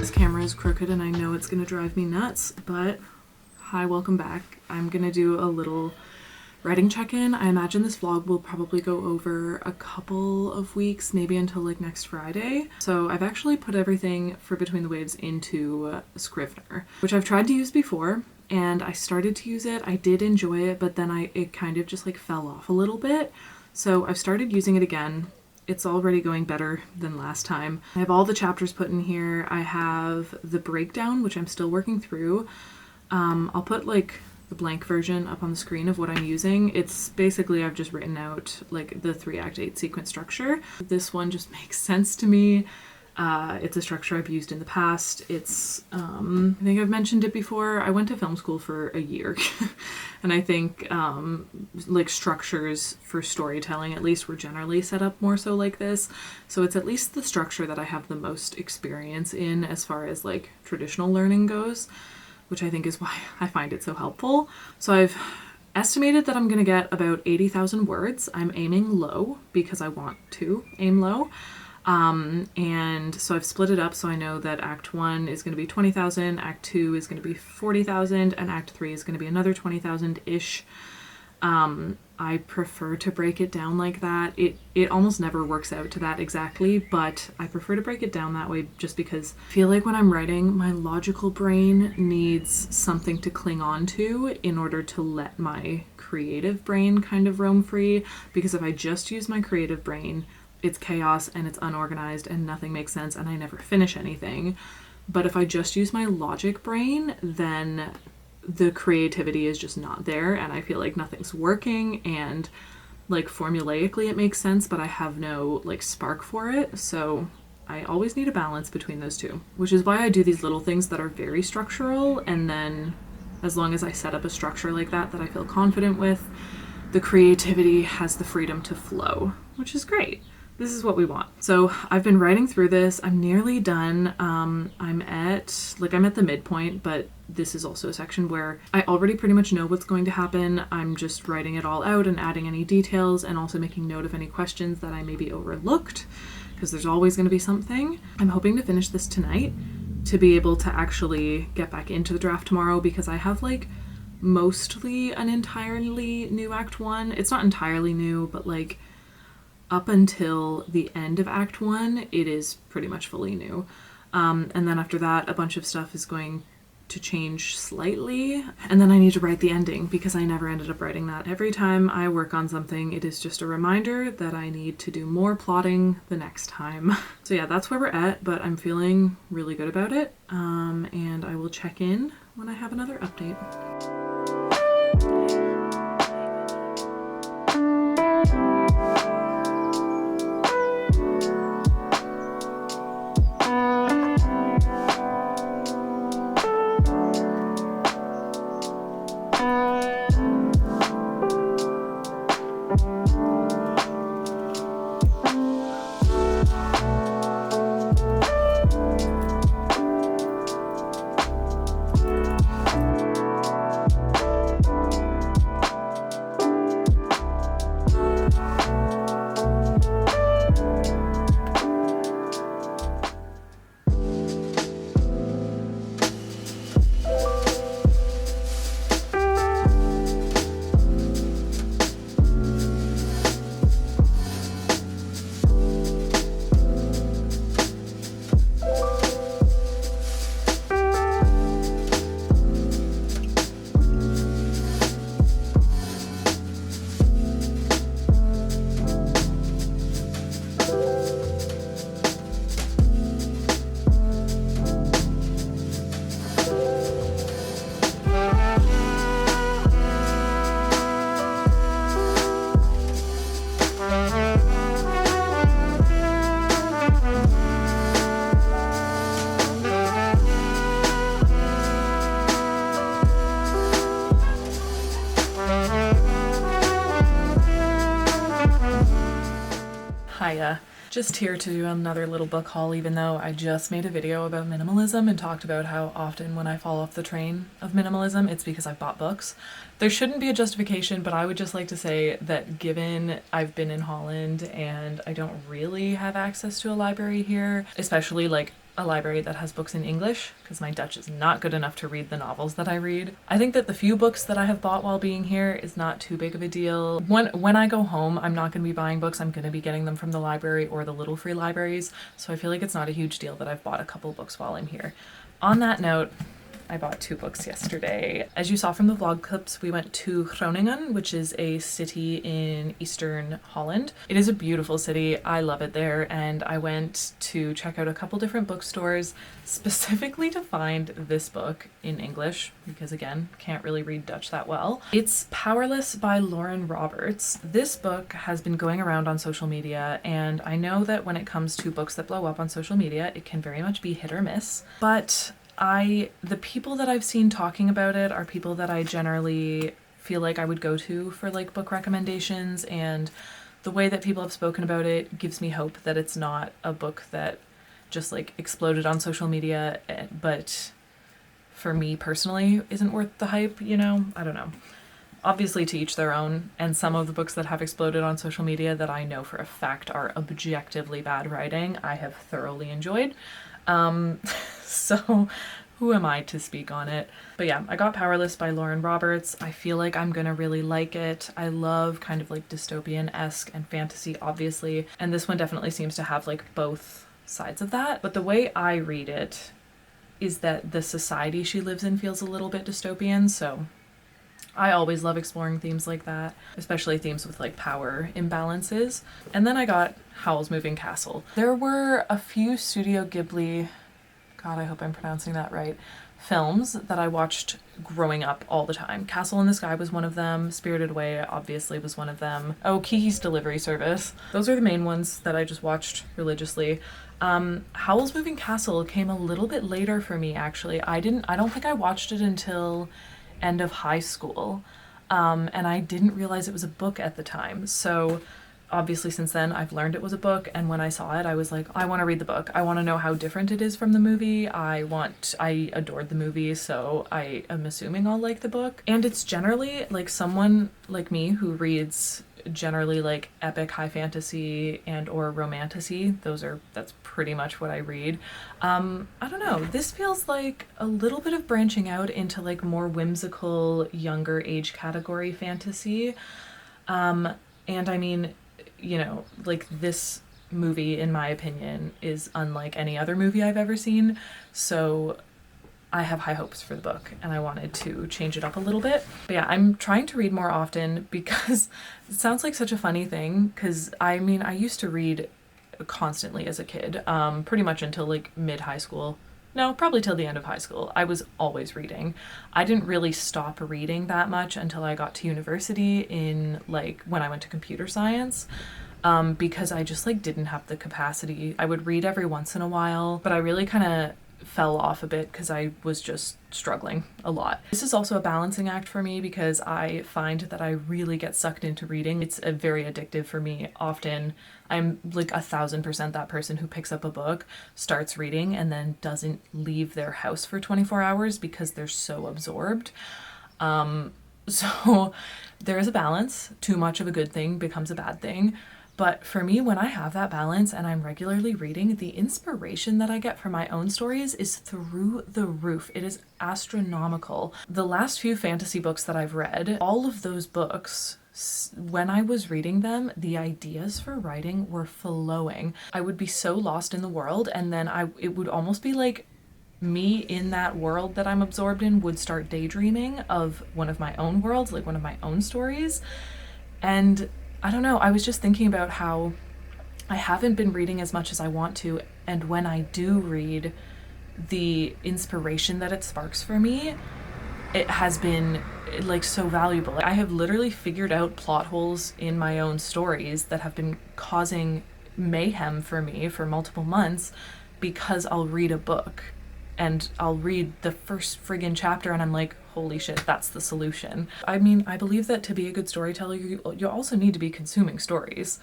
This camera is crooked and I know it's gonna drive me nuts, but hi, welcome back. I'm gonna do a little writing check-in. I imagine this vlog will probably go over a couple of weeks, maybe until like next Friday. So I've actually put everything for Between the Waves into Scrivener, which I've tried to use before, and I started to use it. I did enjoy it, but then it kind of just like fell off a little bit. So I've started using it again. It's already going better than last time. I have all the chapters put in here. I have the breakdown, which I'm still working through. I'll put like the blank version up on the screen of what I'm using. It's basically, I've just written out like the 3-act 8 sequence structure. This one just makes sense to me. It's a structure I've used in the past. It's, I think I've mentioned it before. I went to film school for a year and I think like structures for storytelling at least were generally set up more so like this. So it's at least the structure that I have the most experience in as far as like traditional learning goes, which I think is why I find it so helpful. So I've estimated that I'm gonna get about 80,000 words. I'm aiming low because I want to aim low. And so I've split it up so I know that Act 1 is going to be 20,000, Act 2 is going to be 40,000, and Act 3 is going to be another 20,000-ish. I prefer to break it down like that. It almost never works out to that exactly, but I prefer to break it down that way just because I feel like when I'm writing, my logical brain needs something to cling on to in order to let my creative brain kind of roam free, because if I just use my creative brain, it's chaos and it's unorganized and nothing makes sense and I never finish anything. But if I just use my logic brain, then the creativity is just not there and I feel like nothing's working, and like formulaically it makes sense, but I have no like spark for it. So I always need a balance between those two, which is why I do these little things that are very structural, and then as long as I set up a structure like that I feel confident with, the creativity has the freedom to flow, which is great. This is what we want. So I've been writing through this. I'm nearly done. I'm at the midpoint, but this is also a section where I already pretty much know what's going to happen. I'm just writing it all out and adding any details and also making note of any questions that I maybe overlooked, because there's always going to be something. I'm hoping to finish this tonight to be able to actually get back into the draft tomorrow, because I have like mostly an entirely new Act 1. It's not entirely new, but like up until the end of Act 1, it is pretty much fully new. And then after that, a bunch of stuff is going to change slightly. And then I need to write the ending because I never ended up writing that. Every time I work on something, it is just a reminder that I need to do more plotting the next time. So yeah, that's where we're at, but I'm feeling really good about it. And I will check in when I have another update. Hiya. Just here to do another little book haul, even though I just made a video about minimalism and talked about how often when I fall off the train of minimalism, it's because I've bought books. There shouldn't be a justification, but I would just like to say that given I've been in Holland and I don't really have access to a library here, especially like a library that has books in English because my Dutch is not good enough to read the novels that I read. I think that the few books that I have bought while being here is not too big of a deal. When I go home, I'm not going to be buying books. I'm going to be getting them from the library or the little free libraries. So I feel like it's not a huge deal that I've bought a couple books while I'm here. On that note, I bought 2 books yesterday. As you saw from the vlog clips, we went to Groningen, which is a city in eastern Holland. It is a beautiful city. I love it there, and I went to check out a couple different bookstores specifically to find this book in English because, again, can't really read Dutch that well. It's Powerless by Lauren Roberts. This book has been going around on social media, and I know that when it comes to books that blow up on social media, it can very much be hit or miss, but the people that I've seen talking about it are people that I generally feel like I would go to for like book recommendations, and the way that people have spoken about it gives me hope that it's not a book that just like exploded on social media, but for me personally isn't worth the hype, you know? I don't know. Obviously to each their own, and some of the books that have exploded on social media that I know for a fact are objectively bad writing, I have thoroughly enjoyed. So who am I to speak on it? But yeah, I got Powerless by Lauren Roberts. I feel like I'm gonna really like it. I love kind of like dystopian-esque and fantasy, obviously, and this one definitely seems to have like both sides of that. But the way I read it is that the society she lives in feels a little bit dystopian, so I always love exploring themes like that, especially themes with like power imbalances. And then I got Howl's Moving Castle. There were a few Studio Ghibli, God, I hope I'm pronouncing that right, films that I watched growing up all the time. Castle in the Sky was one of them. Spirited Away obviously was one of them. Oh, Kiki's Delivery Service. Those are the main ones that I just watched religiously. Howl's Moving Castle came a little bit later for me, actually. I don't think I watched it until end of high school, and I didn't realize it was a book at the time. So obviously since then I've learned it was a book, and when I saw it I was like, I want to read the book. I want to know how different it is from the movie. I adored the movie, so I am assuming I'll like the book. And it's generally like someone like me who reads generally like epic high fantasy and or romantasy. That's pretty much what I read. I don't know, this feels like a little bit of branching out into like more whimsical younger age category fantasy. And I mean, you know, like this movie in my opinion is unlike any other movie I've ever seen, so I have high hopes for the book and I wanted to change it up a little bit. But yeah, I'm trying to read more often because it sounds like such a funny thing, because I mean, I used to read constantly as a kid, pretty much until like mid-high school. No, probably till the end of high school. I was always reading. I didn't really stop reading that much until I got to university in like when I went to computer science. Because I just like didn't have the capacity. I would read every once in a while, but I really kind of fell off a bit because I was just struggling a lot. This is also a balancing act for me because I find that I really get sucked into reading. It's very addictive for me. Often I'm like 1000% that person who picks up a book, starts reading, and then doesn't leave their house for 24 hours because they're so absorbed. So there is a balance. Too much of a good thing becomes a bad thing. But for me, when I have that balance and I'm regularly reading, the inspiration that I get from my own stories is through the roof. It is astronomical. The last few fantasy books that I've read, all of those books, when I was reading them, the ideas for writing were flowing. I would be so lost in the world, and then it would almost be like me in that world that I'm absorbed in would start daydreaming of one of my own worlds, like one of my own stories. And I don't know, I was just thinking about how I haven't been reading as much as I want to, and when I do read, the inspiration that it sparks for me, it has been like so valuable. I have literally figured out plot holes in my own stories that have been causing mayhem for me for multiple months because I'll read a book and I'll read the first friggin' chapter and I'm like, holy shit, that's the solution. I mean, I believe that to be a good storyteller, you also need to be consuming stories.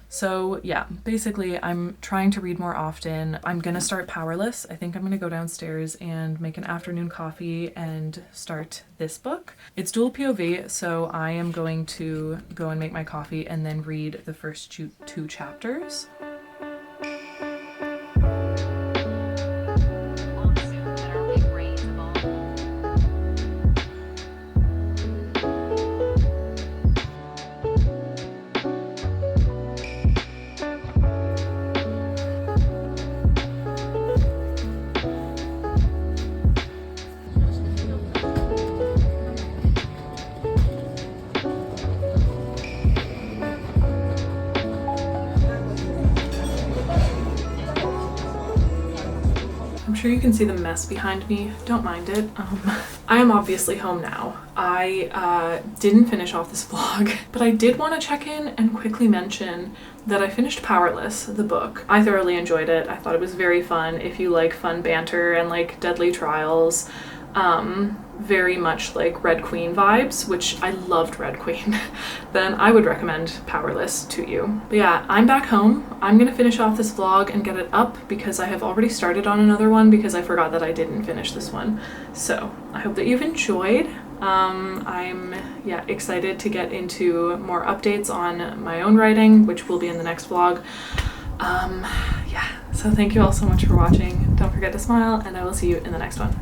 So yeah, basically I'm trying to read more often. I'm gonna start Powerless. I think I'm gonna go downstairs and make an afternoon coffee and start this book. It's dual POV, so I am going to go and make my coffee and then read the first two chapters. sure you can see the mess behind me. Don't mind it. I am obviously home now. I didn't finish off this vlog, but I did want to check in and quickly mention that I finished Powerless, the book. I thoroughly enjoyed it. I thought it was very fun. If you like fun banter and like deadly trials, very much like Red Queen vibes, which I loved Red Queen, then I would recommend Powerless to you. But yeah, I'm back home. I'm gonna finish off this vlog and get it up because I have already started on another one because I forgot that I didn't finish this one. So I hope that you've enjoyed. I'm excited to get into more updates on my own writing, which will be in the next vlog. So thank you all so much for watching. Don't forget to smile, and I will see you in the next one.